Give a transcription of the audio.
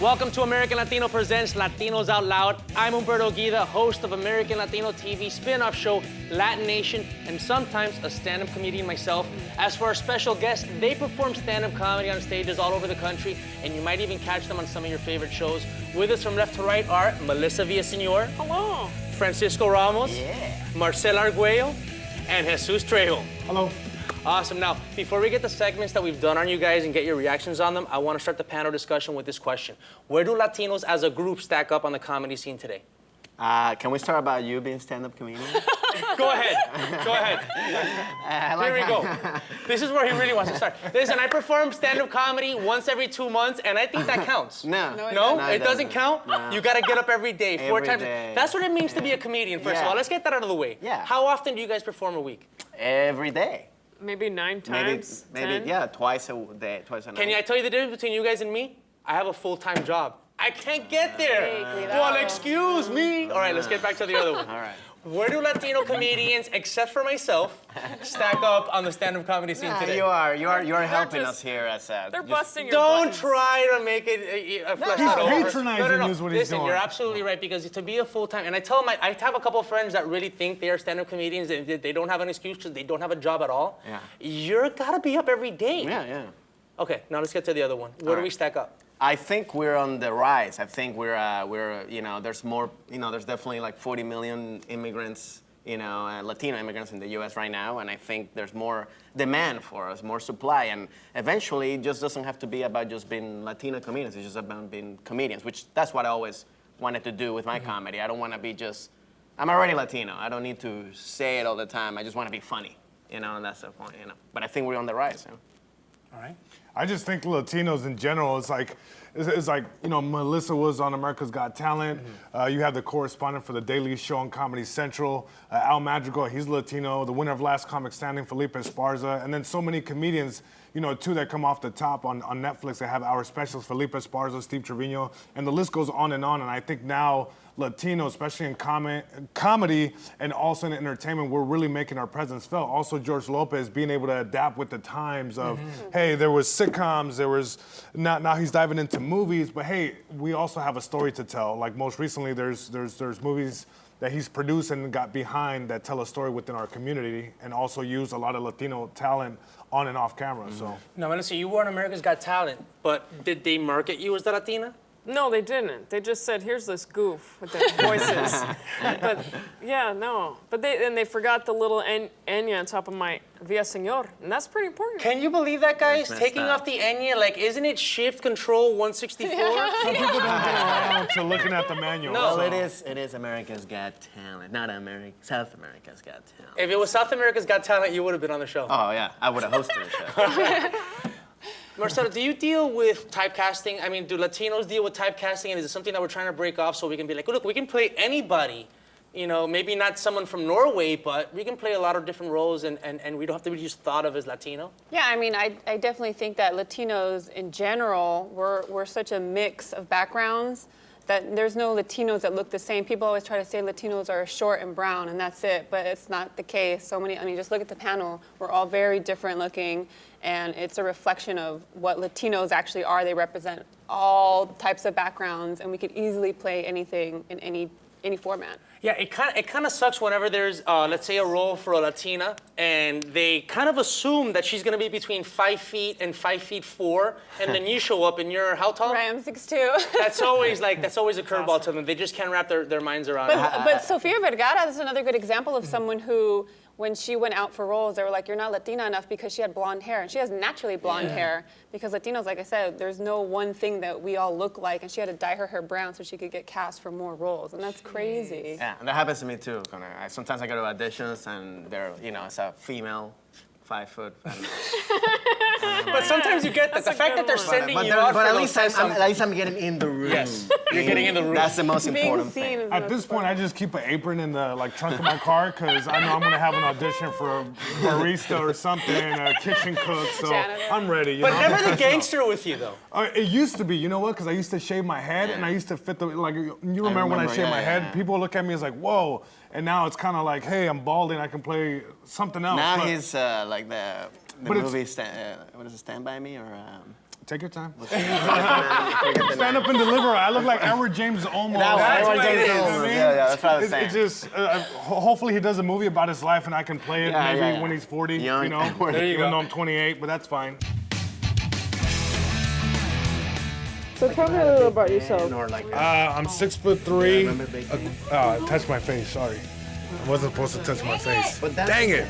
Welcome to American Latino Presents Latinos Out Loud. I'm Humberto Guida, host of American Latino TV spin-off show LatiNation, and sometimes a stand-up comedian myself. As for our special guests, they perform stand-up comedy on stages all over the country, and you might even catch them on some of your favorite shows. With us from left to right are Mellissa VillaSenor. Hello. Francisco Ramos. Yeah. Marcella Arguello. And Jesus Trejo. Hello. Awesome. Now, before we get the segments that we've done on you guys and get your reactions on them, I want to start the panel discussion with this question. Where do Latinos as a group stack up on the comedy scene today? Can we start about you being stand-up comedian? Go ahead. Go ahead. Here we go. This is where he really wants to start. Listen, I perform stand-up comedy once every 2 months, and I think that counts. No, it doesn't count? No. You got to get up every day, four Every times. day. That's what it means to be a comedian, first of all. Let's get that out of the way. Yeah. How often do you guys perform a week? Every day. Maybe 9 times. Maybe, yeah, twice a day, twice a night. Can I tell you the difference between you guys and me? I have a full-time job. I can't get there. Well, excuse me. All right, let's get back to the other one. All right. Where do Latino comedians, except for myself, stack up on the stand-up comedy scene today? You are helping us here as a... They're busting your Don't buttons. try to make it flesh He's that over. patronizing is what he's Listen, doing. you're absolutely right, because to be a full-time, and I tell them, I have a couple of friends that really think they are stand-up comedians, and they don't have an excuse because they don't have a job at all. Yeah. You're gotta be up every day. Yeah. Okay, now let's get to the other one. Where do we stack up? I think we're on the rise. I think we're there's more, there's definitely like 40 million immigrants, Latino immigrants in the U.S. right now, and I think there's more demand for us, more supply, and eventually it just doesn't have to be about just being Latino comedians. It's just about being comedians, which that's what I always wanted to do with my comedy. I don't want to be I'm already Latino. I don't need to say it all the time. I just want to be funny, and that's the point, But I think we're on the rise. All right. I just think Latinos in general, it's like Mellissa was on America's Got Talent. You have the correspondent for the Daily Show on Comedy Central, Al Madrigal, he's Latino. The winner of Last Comic Standing, Felipe Esparza, and then so many comedians, two that come off the top on Netflix. They have our specials, Felipe Esparza, Steve Trevino, and the list goes on. And I think now Latino, especially in comedy and also in entertainment, we're really making our presence felt. Also, George Lopez being able to adapt with the times of, hey, there was sitcoms, now he's diving into movies, but hey, we also have a story to tell. Like most recently, there's movies that he's produced and got behind that tell a story within our community and also use a lot of Latino talent on and off camera. So Now, Melissa, you were on America's Got Talent, but did they market you as the Latina? No, they didn't. They just said, here's this goof with their voices. But yeah, no. But they forgot the little Enya on top of my VillaSenor, and that's pretty important. Can you believe that, guys? That's Taking messed off the Enya, isn't it Shift Control 164? some people don't get around to looking at the manual. No. Well, so. it is America's Got Talent, not South America's Got Talent. If it was South America's Got Talent, you would have been on the show. Oh yeah, I would have hosted the show. Marcella, do you deal with typecasting? I mean, do Latinos deal with typecasting, and is it something that we're trying to break off so we can be like, look, we can play anybody, maybe not someone from Norway, but we can play a lot of different roles, and we don't have to be just thought of as Latino? Yeah, I mean, I definitely think that Latinos in general, we're such a mix of backgrounds that there's no Latinos that look the same. People always try to say Latinos are short and brown, and that's it, but it's not the case. Just look at the panel. We're all very different looking, and it's a reflection of what Latinos actually are. They represent all types of backgrounds, and we could easily play anything in any format. Yeah, it kind of sucks whenever there's, let's say, a role for a Latina, and they kind of assume that she's going to be between 5 feet and 5'4", and then you show up and you're how tall? Right, I'm 6'2". That's always a curveball to them. They just can't wrap their minds around it. But Sofia Vergara is another good example of someone who, when she went out for roles, they were like, you're not Latina enough because she had blonde hair. And she has naturally blonde hair because Latinos, like I said, there's no one thing that we all look like. And she had to dye her hair brown so she could get cast for more roles. And that's crazy. Yeah, and that happens to me too. Sometimes I go to auditions and they're, it's a female, 5 foot. But sometimes you get that. The fact that they're sending you out but for at those least I'm getting in the room. Yes, you're getting in the room. That's the most Being important seen thing. is At this point, I just keep an apron in the trunk of my car because I know I'm gonna have an audition for a barista or something, a kitchen cook. So Janitor. I'm ready. But never the gangster with you, though. It used to be, you know what? Because I used to shave my head and I used to fit you remember when I shaved my head? People look at me as like, whoa. And now it's kind of like, hey, I'm balding. I can play something else. Now but he's like the But movie, what is it, Stand By Me? Or Take your time. Forget the Stand name. up and deliver. I look like Edward James Olmos. That's what what it James is, you know Olmos. what I mean? Yeah, that's what I was It's saying. just, hopefully he does a movie about his life and I can play it maybe when he's 40, Young you know, Edward. There you even go. though I'm 28, but that's fine. So tell me a little about yourself. Or like, I'm 6'3". I touched my face, sorry. I wasn't supposed to touch my face. But that's- Dang it.